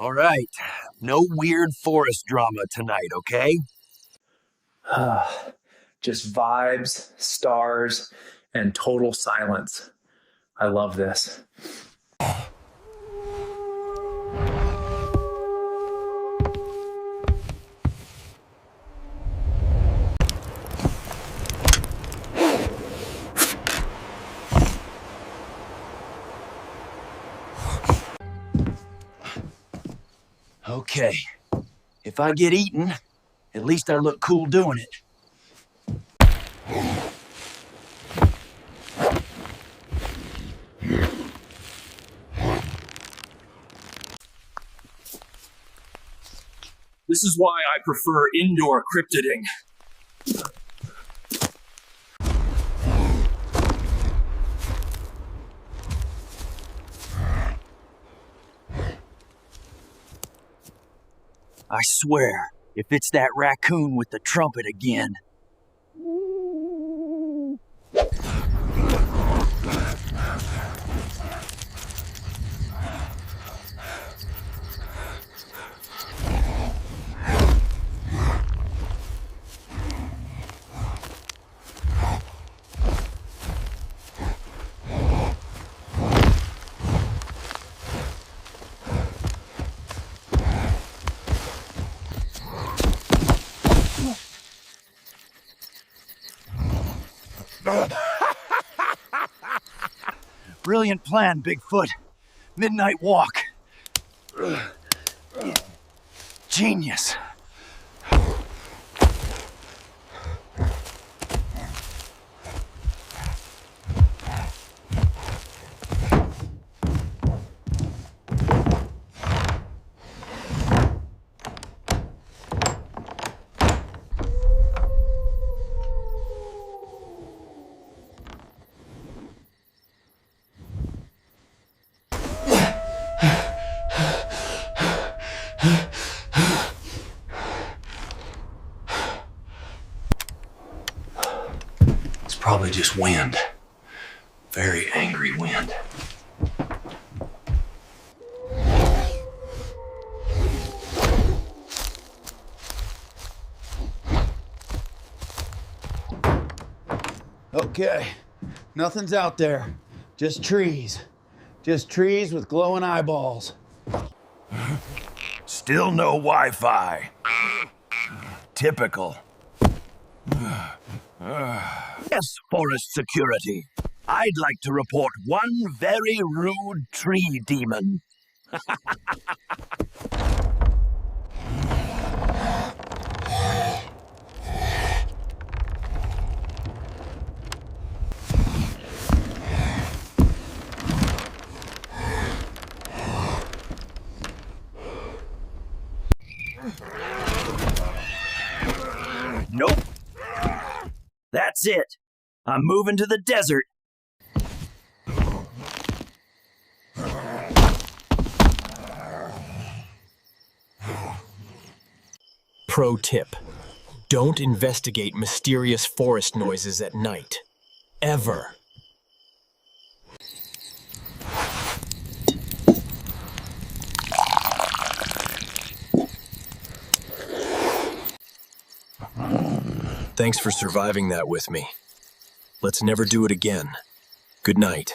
All right. No weird forest drama tonight, okay? Just vibes, stars, and total silence. I love this. Okay. If I get eaten, at least I look cool doing it. This is why I prefer indoor cryptiding. I swear, if it's that raccoon with the trumpet again. Brilliant plan, Bigfoot. Midnight walk. Genius. Probably just wind. Very angry wind. Okay, nothing's out there. Just trees. Just trees with glowing eyeballs. Still no Wi-Fi. Typical. Yes, forest security. I'd like to report one very rude tree demon. Nope. That's it. I'm moving to the desert. Pro tip: don't investigate mysterious forest noises at night. Ever. Thanks for surviving that with me. Let's never do it again. Good night.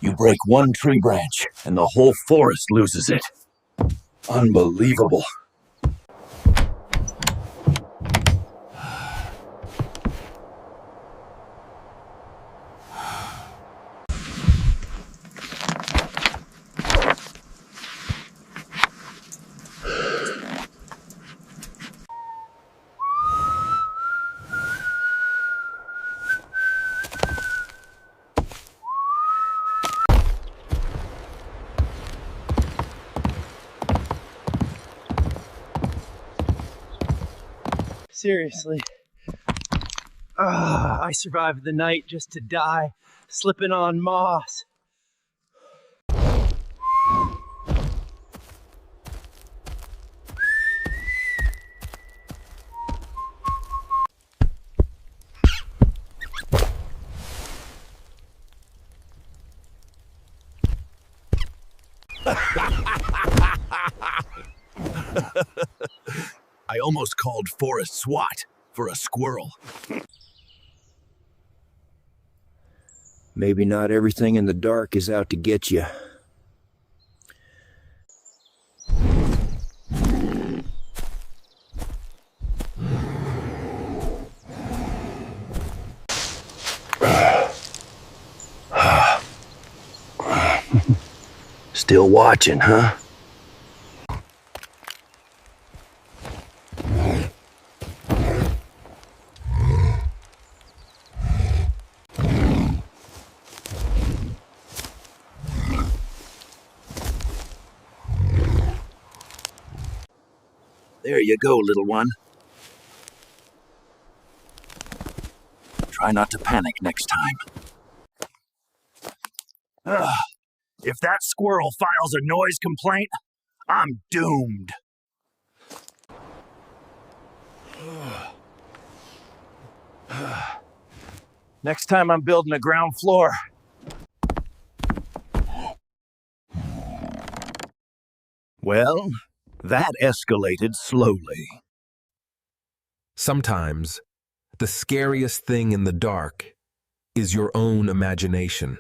You break one tree branch, and the whole forest loses it. Unbelievable. Seriously. I survived the night just to die, slipping on moss. I almost called Forest SWAT for a squirrel. Maybe not everything in the dark is out to get you. Still watching, huh? There you go, little one. Try not to panic next time. Ugh. If that squirrel files a noise complaint, I'm doomed. Next time I'm building a ground floor. Well, that escalated slowly. Sometimes, the scariest thing in the dark is your own imagination.